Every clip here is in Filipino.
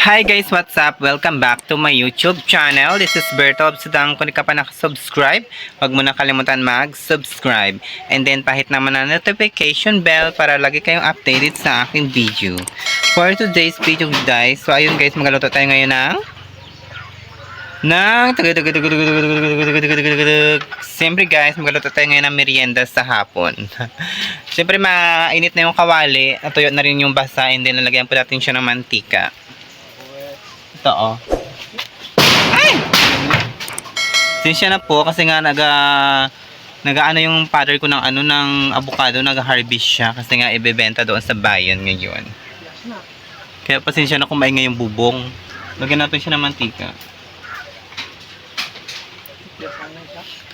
Hi guys, what's up? Welcome back to my YouTube channel. This is Berto Obsidang. Kung di ka pa nakasubscribe, huwag mo na kalimutan mag-subscribe. And then pahit naman na notification bell para lagi kayong updated sa aking video. For today's video guys, so ayun guys, magluto tayo ngayon Siyempre guys, magluto tayo ngayon ng merienda sa hapon. Siyempre mainit na yung kawali, natuyo na rin yung basa, and then lalagyan po natin siya ng mantika. Ito oh. Ay! Sinsya na po kasi nga nagaano yung father ko ng ng avocado, nag-harvest siya kasi nga ibebenta doon sa bayan ngayon. Kaya pasensya na kung maingay yung bubong. Lagyan natin siya ng mantika.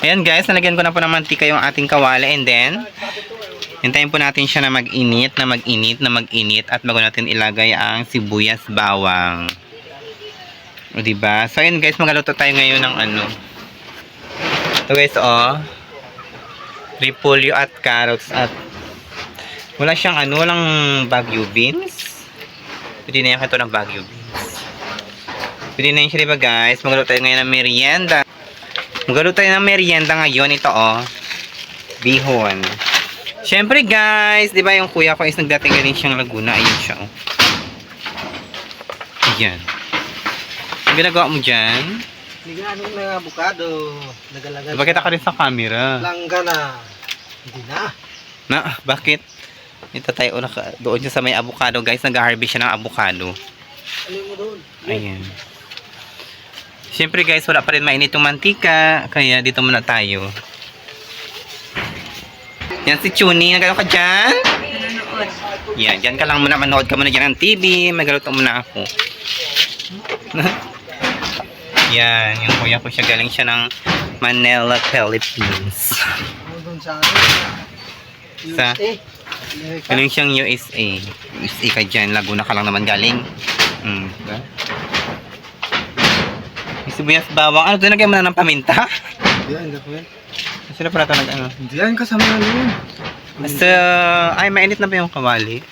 Ayan guys, nalagyan ko na po ng mantika yung ating kawali, and then hintayin po natin siya na mag-init at bago natin ilagay ang sibuyas bawang. O diba? So ayun guys, magluto tayo ngayon ng ito guys oh. Repolyo at carrots at wala siyang walang Baguio beans. Pwede na yan ito ng Baguio beans. Pwede na yun siya diba guys? Magluto tayo ngayon ng merienda. Magluto tayo ng merienda ngayon. Ito oh. Bihon. Siyempre guys, diba yung kuya ko is nagdating galing siyang Laguna. Ayun siya oh. Ayan. Ang ginagawa mo dyan? Liganong na avocado. Nagalaga. Bakit ka rin sa camera? Langga na. Hindi na. Bakit? Ito tayo doon siya sa may avocado guys. Nag-harvest siya ng avocado. Ano mo doon? Ayan. Siyempre guys, wala pa rin mainit yung mantika. Kaya dito muna tayo. Yan si Chuni. Nagano ka dyan? Yan. Dyan ka lang muna. Manood ka muna dyan ng TV. Magaluto muna ako. Yan. Yung kuya ko siya. Galing siya ng Manila, Philippines. Ano doon sa Sa? Galing siyang USA. USA ka dyan. Laguna ka lang naman galing. Diba? May sibuyas bawang. Ano doon? Lagyan mo na ng paminta? Diyan, gawin. Sila pala ito Diyan, kasama na yun. Ay, mainit na ba yung kawali?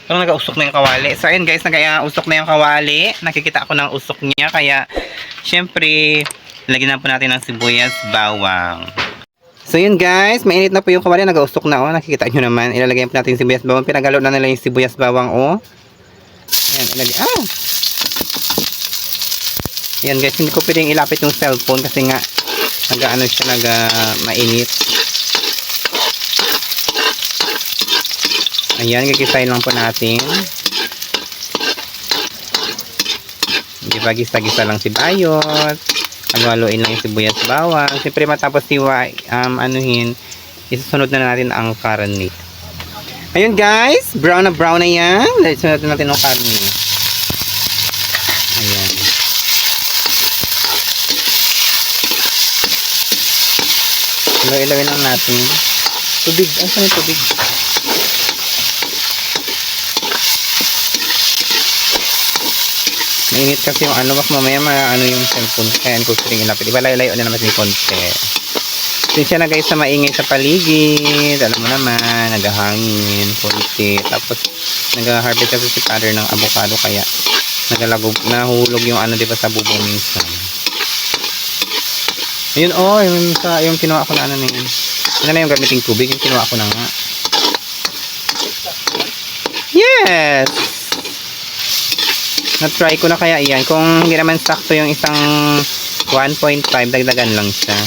Parang nag-usok na yung kawali. So, ayun guys, nag-usok na yung kawali. Nakikita ako ng usok niya. Kaya, syempre, lagyan na po natin ng sibuyas bawang. So, yun guys, mainit na po yung kawali. Nag-usok na, oh. Nakikita nyo naman. Ilalagyan po natin yung sibuyas bawang. Pinagalo na nila yung sibuyas bawang, oh. Ayan, ilagay. Ayan guys, hindi ko pwedeng ilapit yung cellphone kasi nga, mainit. Ayan, gigisahin lang po natin. Hindi ba, gisa-gisa lang si bayot. Halo-haloin lang yung sibuyas bawang. Siyempre matapos isusunod na natin ang karne. Ayun guys, brown na yan. Sunod natin ang karne. Ayan. Ilawin lang natin. Tubig. Saan yung tubig? Mainit kasi yung bak mamaya yung cellphone. Kaya ko piling ilapit. Iba layo na naman yung konti. Sinsya na guys sa maingay sa paligid. Alam mo naman, naghahangin, konti. Tapos, nag-harvest kasi si father ng avocado. Kaya, nahulog yung diba sa bubong minsan. Ayun oh, yung kinuha ko na na yun. Ano na yung gamiting tubig? Yung kinuha ko na nga. Yes! Na-try ko na kaya yan. Kung hindi naman sakto yung isang 1.5, dagdagan lang siya.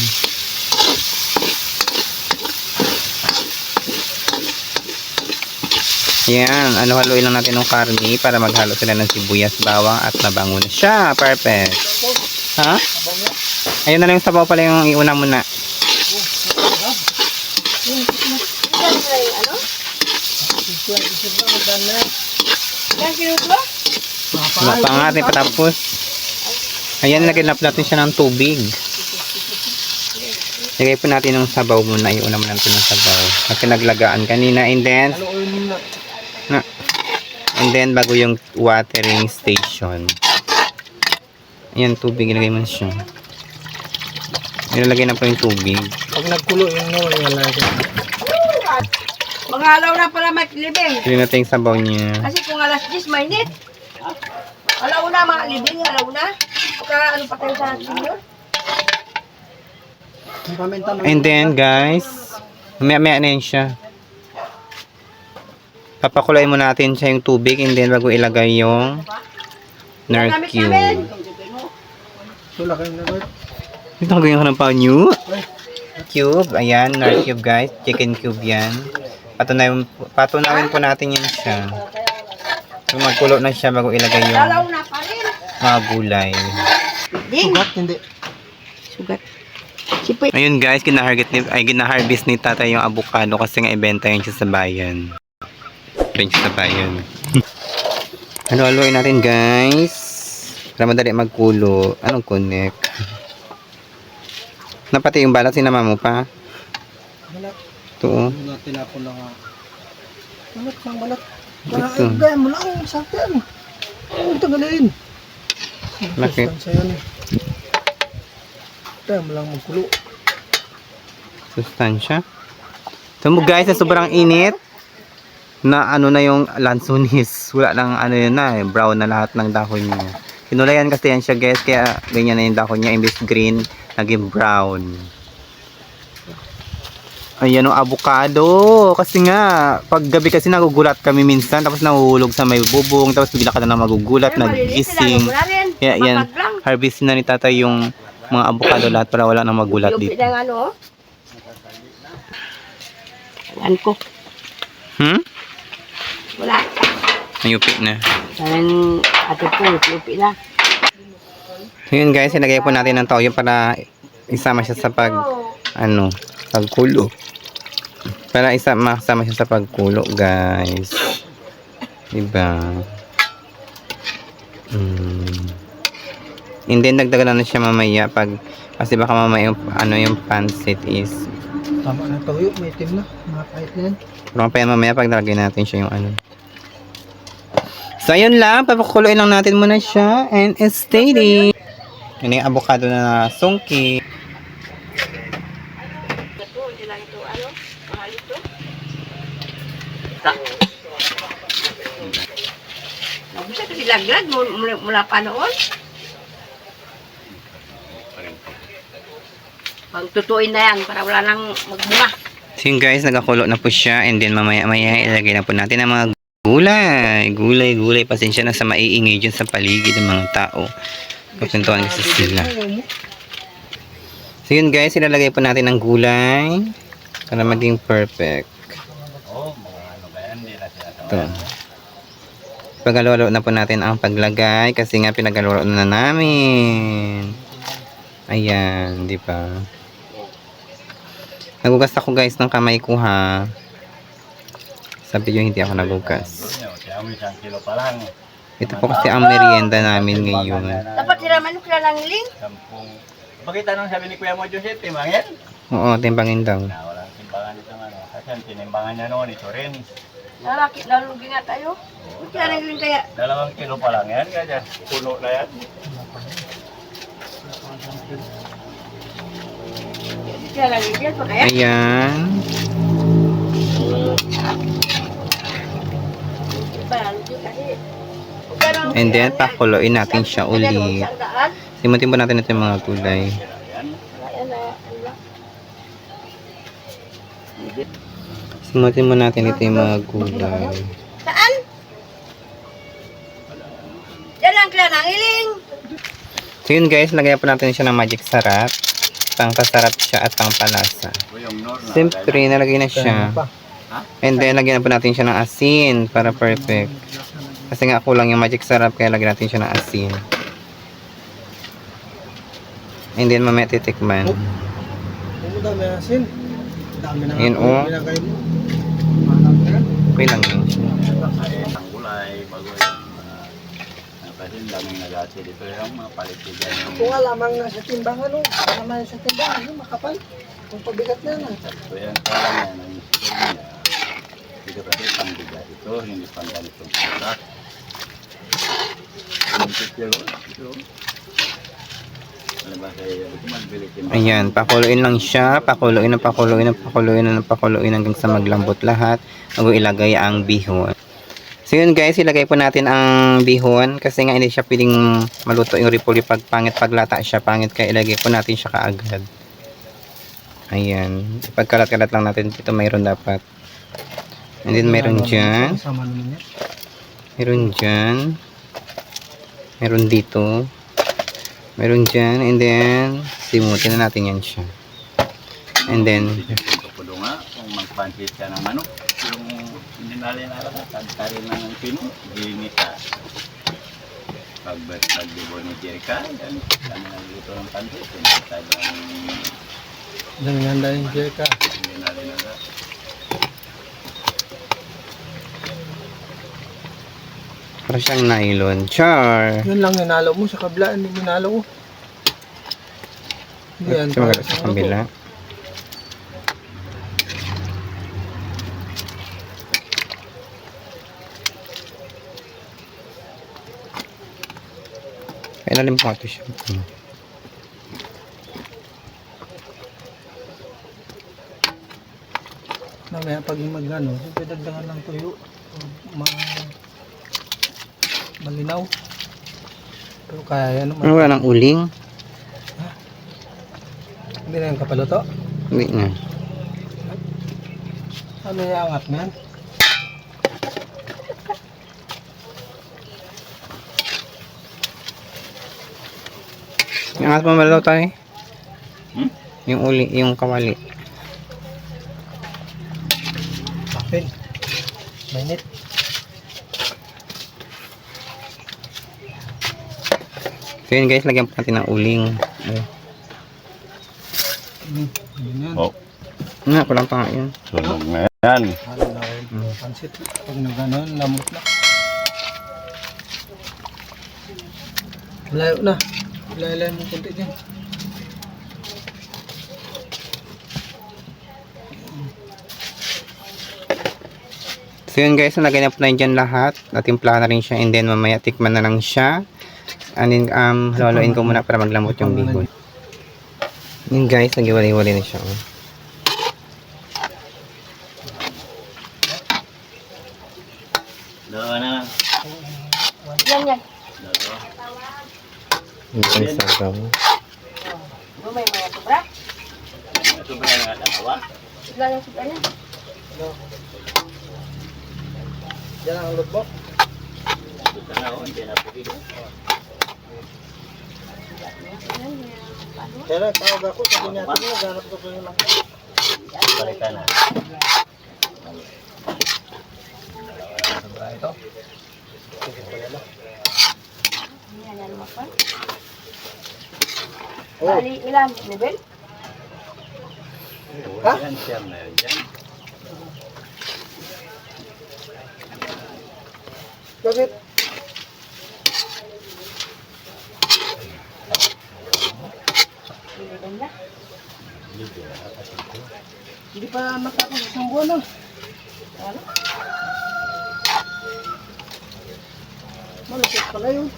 Yan. Haluin lang natin ng karne para maghalo sila ng sibuyas, bawang at nabango na siya. Perfect. Ha? Ayun na lang yung sabaw pala yung iuna muna. Pa natin patapos. Ayan, naginap natin siya ng tubig. Lagay po natin ng sabaw muna. Iuna muna natin ng sabaw. Kasi naglagaan kanina. And then bago yung watering station. Ayan, tubig. Ilagay mo siya. Nilalagay na po yung tubig. Pag nagkulo yung ilalagay. Mga alaw na pala maglibing. Pili natin yung sabaw niya. Kasi kung alas 10 mainit. Alaw na mga libing, alaw na. Pagka ano pa tayo sa senior? Yung paminta mo. And then guys, maya-maya na yun siya. Papakuluin mo natin siya yung tubig and then bago ilagay yung nor cube. Sula kayo na ba? Ito ang ganyan ka ng panyo. Cube, ayan, nor cube guys. Chicken cube yan. Patunawin po natin yan siya. Yung magkulo na siya bago ilagay yung Alaw na pa rin. mga gulay. Ding. Sugat, hindi. Sugat. Sipoy. Ayun guys, ginaharvest ni tatay yung avocado kasi nga ibenta yun siya sa bayan. Rin siya sa bayan. Halo-haloin natin guys. Para madali magkulo. Anong connect? Napati yung balat, sinama mo pa. Balat. Ito oh. Wala, tinapon lang nga. Balat, mang balat. Ito. Gaya mo lang, sa akin. Huwag tagalin. Bakit? Sustansya yan. Gaya mo lang magkulo. Sustansya. So mo guys, sa sobrang init na ano na yung lansones. Wala nang ano yun na eh, brown na lahat ng dahon niya. Kinulayan kasi yan siya guys, kaya ganyan na yung dahon niya, imbes green, naging brown. Ayan o, avocado. Kasi nga, pag gabi kasi nagugulat kami minsan, tapos nahuhulog sa may bubong, tapos bigla ka na magugulat, nagising. Kaya yan, harvestin na ni tatay yung mga avocado lahat para wala nang magulat Yung dito. pinang ano, Ayan ko. Wala. Nayupi na. Parang ate ko, upi na. So yun guys, ilagay po natin ng toyo para isama siya sa pagkulo. Para masama siya sa pagkulo guys. Diba? And then dagdagan na siya mamaya kasi baka mamaya yung pancit is Tama na tayo, may itim na. Mga kahit yan. parang pa yan mamaya pag nalagay natin siya yung ano. So ayun lang, papakuloyin lang natin muna siya and steady. Yun yung avocado na sungki. Ito, hindi lang ito, ano, mahal ito. Nabusya kasi laglag mula pa noon. Pagtutuin na yan para wala nang magbunga. So yun guys, nagakulo na po siya and then mamaya ilagay na po natin ang mga gulay. Pasensya na sa maiingay dyan sa paligid ng mga tao. Kapintuan kasi sila. So yun guys, ilalagay po natin ang gulay para maging perfect. Ito. Pagalo na po natin ang paglagay kasi nga pinagalo na namin. Ayan, di ba? Nagugas ako guys ng kamay ko ha. Sabi nyo hindi ako nagugas. Ito po kasi ang merienda namin ngayon. Dapat siraman yung kilalang iling. Bakit anong sabi ni Kuya mo, Joseph, timbangin? Oo, timbangin daw. Na, walang timbangan ito ano. Kasi ang tinimbangan niya noon, ito rin. Nalaki, nalugi nga tayo. Kilalang iling kaya. 2 kilo pa lang yan, kaya puno na yan. Kilalang iling pa kaya. Ayan. And then, pakuloyin natin siya ulit. Simutin po natin ito yung mga gulay. Simutin mo natin ito yung mga gulay. Saan? Yan lang kilalang iling. So yun guys, lagyan po natin siya ng magic sarap. Pangpasarap siya at pangpalasa. Siyempre, nalagay na siya. And then, lagyan na po natin siya ng asin para perfect. Kasi nga kulang yung magic sarap, kaya lagyan natin siya ng asin. And then, mamaya titikman. Ano dami asin? Dami na Yun, oh. pinagay mo. Manang ka. Okay lang yun. Ang gulay, bago yung kasi daming nagasi dito yung mga palitigan. Kung nga lamang nasa timbangan, no? Naman sa timbangan, no? Makapal. Kung pabigat na na. So yan pala yan, ang isip niya. Dito kasi pangbigat ito, hindi pang ganitong pula. Ano ba kayo? Magbili kayo. Ayan, pakuluin lang siya. Pakuluin hanggang sa maglambot lahat. Bago ilagay ang bihon. So yun guys, ilagay po natin ang bihon kasi nga hindi siya pwedeng maluto yung repolyo pag pangit paglata siya, pangit kaya ilagay po natin siya kaagad. Ayan, ipagkalat-kalat lang natin ito, mayroon dapat. And then mayroon dyan, Sama naman yan. mayroon dyan, mayroon dito, mayroon dyan, and then simutin na natin yan siya. And then Pudo nga, kung magpansit ka ng manok, yung hindi nalala, tagtari na ng pino, ginit ka. Pagdibo ni Jerica, yan, kami nagluto ng pansit, hindi tayo ang Diyan nga dahil Jeka. hindi nalala. para siyang nylon. Char! Yun lang ninalo mo sa kabila, hindi ninalo ko. Hindi yan. Ito maganda sa kabila. Kailalim po ito siya. Mamaya pag mag-ano, siyempre dagdagan ng tuyo. Malinaw. Pero kaya yan Ano naman. wala ng uling? Hindi na yung kapaluto. Hindi na. Ano yung angat mo yan? Yung angat mo malaw tayo. Hmm? Yung uli, yung kawali. Kapin. Mainit. So yun guys, lagyan po natin ng uling. Yun yan. Oh, Ano, kulang pa nga yun. sunog na yan. Halo na rin. Pansit. Pag nag-ano, lamot na. Layo na. Layo mo kunti dyan. So yun guys, nalagay na po na dyan lahat. Natimpla na rin siya and then mamaya tikman na lang siya. And then haluin ko muna para maglamot yung bihon. Yun guys, nagiwalay-walay na siya. Oh. Dalawa na. Yan, yan. Dalawa. Yung sabaw. May mga sobra. Ito ba yung dalawa? Sila yung sobra niya. Yan ang lutbok. Ito na ako, hindi na po ito. Kaya tawag ako, sabi niya natin mo, ganap ko sa inyo lang. Balikan na. Ito. Yan, yan mo pa. Oh. Bali, ilan? Level? Ha? Yan siya meron dyan. Bakit? Level na. Hindi pa matapos isang buwan na. Ano? Malapit pala yun.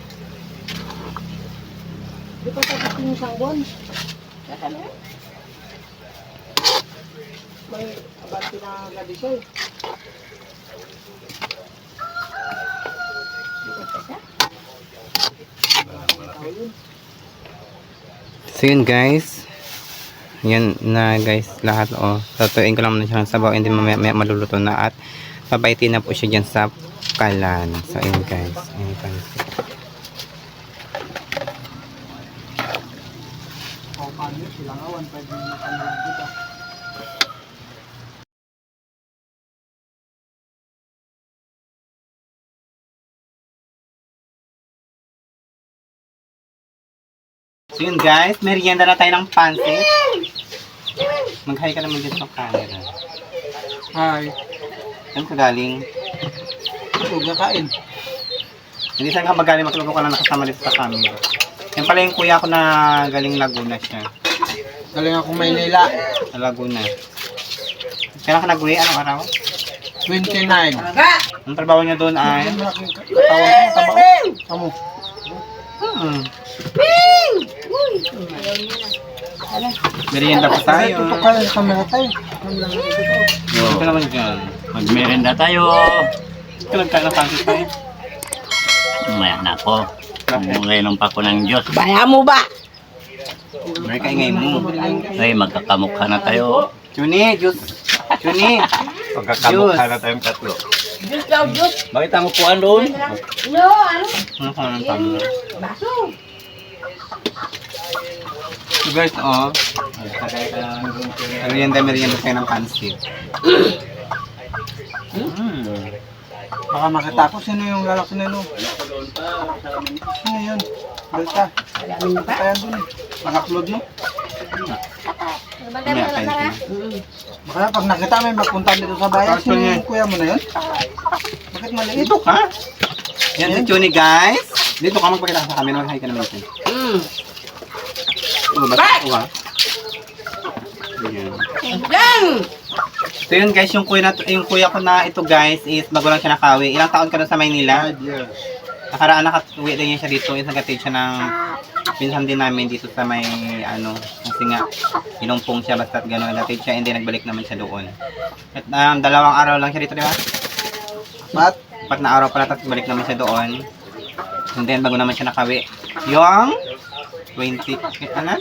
Hindi pa tapos yung isang buwan. Kaka na yun? May abante na gabi siya eh. Dito pa siya? So yun guys. Yan na guys lahat. Oh. Tatuin ko lang muna siya ng sabaw and then mamaya maluluto na at papaitin na po siya dyan sa kalan. So yun guys. Ayun guys. O paano yun? Silangawan. Pwede na kanilang dito. So yun guys, merienda na tayo ng pansit. Mag-hi ka naman dyan sa camera. Hi. Saan ka galing? Huwag na kain. Hindi saan ka magaling, matulog ka lang nakasama dito sa camera. Yan pala yung kuya ko na galing Laguna siya. Galing ako Maynila. Sa Laguna. Kailan ka nag-uwi? Anong araw? 29. Ang trabaho niya doon ay... Katawan ko, taba ko. Amo. Merienda pa tayo. Tutok ka sa camera tayo. Ito naman dyan. Magmerenda tayo. ka nagkain ng pancit tayo? Maya na ako. Ngainom pa ko ng Diyos. Baya mo ba? Mari ka ingay mo. Ay, magkakamukha na tayo. Chuni, Diyos. Chuni. Magkakamukha na tayong tatlo. Diyos daw, Diyos. Bakit ang upuan doon? No, ano? Ano ka ng tama? Baso. So guys, oh. Merienda tayo ng pancit. Baka makita ko sino yung lalaki na yun. Sino yun? Delta. Kaya dun eh. Pang-upload mo. Bandar mo na tara. Baka pag nakita may magpunta dito sa bayan, sino yung kuya mo na yun? Bakit maliit? Dito ka? Yan si Chuni guys. Dito ka magpakita sa camera. Mag-hi ka naman ito. Ba? Ayan. Gang! So yun guys, yung kuya ko na ito guys is bago lang siya nakawi. Ilang taon ka na sa Maynila? 5 years. Nakaraan nakatuwi din siya dito. Isang gatid siya ng pinsan din namin dito sa may ano. Kasi nga, inumpong siya basta't gano'n. Gatid siya and then nagbalik naman siya doon. At 2 araw lang siya dito, di ba? But, 4 na araw pala tapos balik naman siya doon. And then bago naman siya nakawi. Yung 20, ano?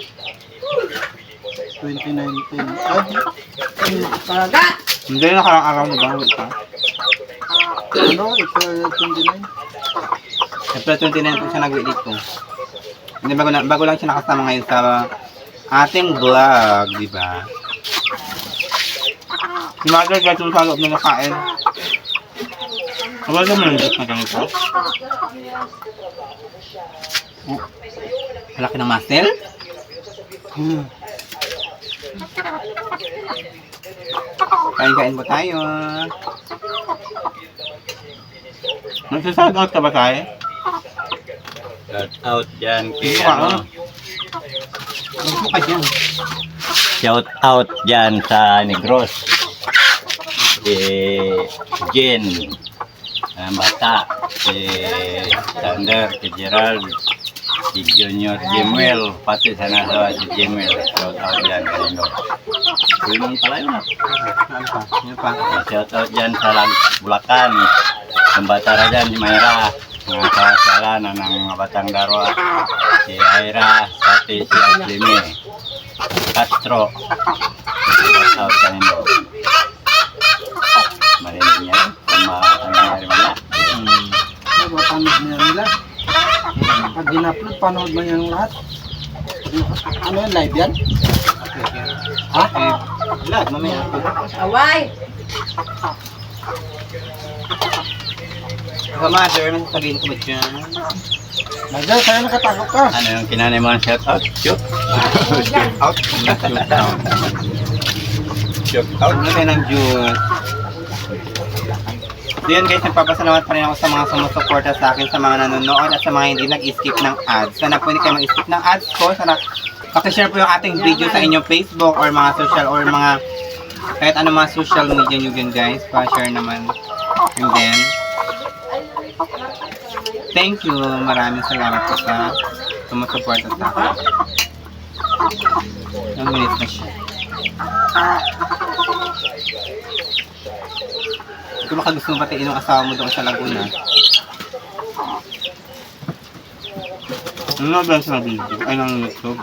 2019. Paraga! Hindi, nakarang araw na ba? Wait pa. Ano? April 29? April 29 po siya nag-uwi dito. Hindi, bago lang siya nakasama ngayon sa ating vlog, di ba? Si Mother guys, yung sa loob na nakain. Wala naman yung na ganito. Oh. Malaki ng muscle. Kain-kain po tayo. Nagsasad out ka ba tayo? Shout out dyan kay Dito ka, ano. Dito ka dyan. Shout out dyan sa Negros. Si Jen. Ang bata. Si Sander. Si Gerald. Si Junior Jemuel. Pati sa nasawa si Jemuel. Shout out dyan kanino. Yun pala yun. Ano pa? Ano pa? Shout out dyan sa Bulacan. Ang bata na dyan, si Mayra. Mga kasala na ng Batang Darwa. Si Aira, pati si Aslimi. Castro. Shout out kanino. Marinig niya. Kung nangyayari mo na. Mapanood niya nila. Pag in-upload, panood mo niya yung lahat. Ano yan? Live yan? Ha? Vlog, mamaya. Away! Sa Mother, may sasabihin ko ba dyan? Mother, sa'yo nakatakot ka. Ano yung kinanay mo ng shout out? Shoot. Out. Shoot out. Shoot Out na tayo ng juice. So yun guys, nagpapasalamat pa rin ako sa mga sumusuporta sa akin, sa mga nanonood at sa mga hindi nag-skip ng ads. Sana po hindi kayo mag-skip ng ads ko. Sana pakishare po yung ating video sa inyong Facebook or mga social or mga kahit ano mga social media nyo yun guys. Pa-share naman. And then, thank you. Maraming salamat po sa sumusuporta sa akin. Ang minutes na siya. Kung baka gusto mo batiin yung asawa mo doon sa Laguna. Ano na ba sa video? Ay, ng YouTube.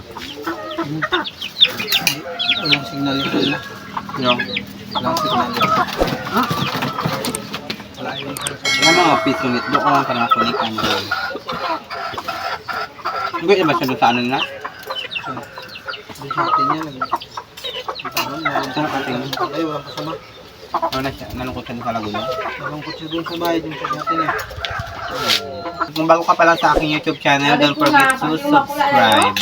Walang signal ito nila. Yung, Walang signal ito. ano mga piso ulit doon para makunikan doon. Hindi ba siya doon sa ano na? Doon sa atin yan. Saan nakatingin? Ay, walang kasama. Ano na siya? Nalungkot siya doon sa Laguna? Malungkot siya doon sa bahay, doon sa atin eh. Kung bago ka pa lang sa aking YouTube channel, don't forget to subscribe.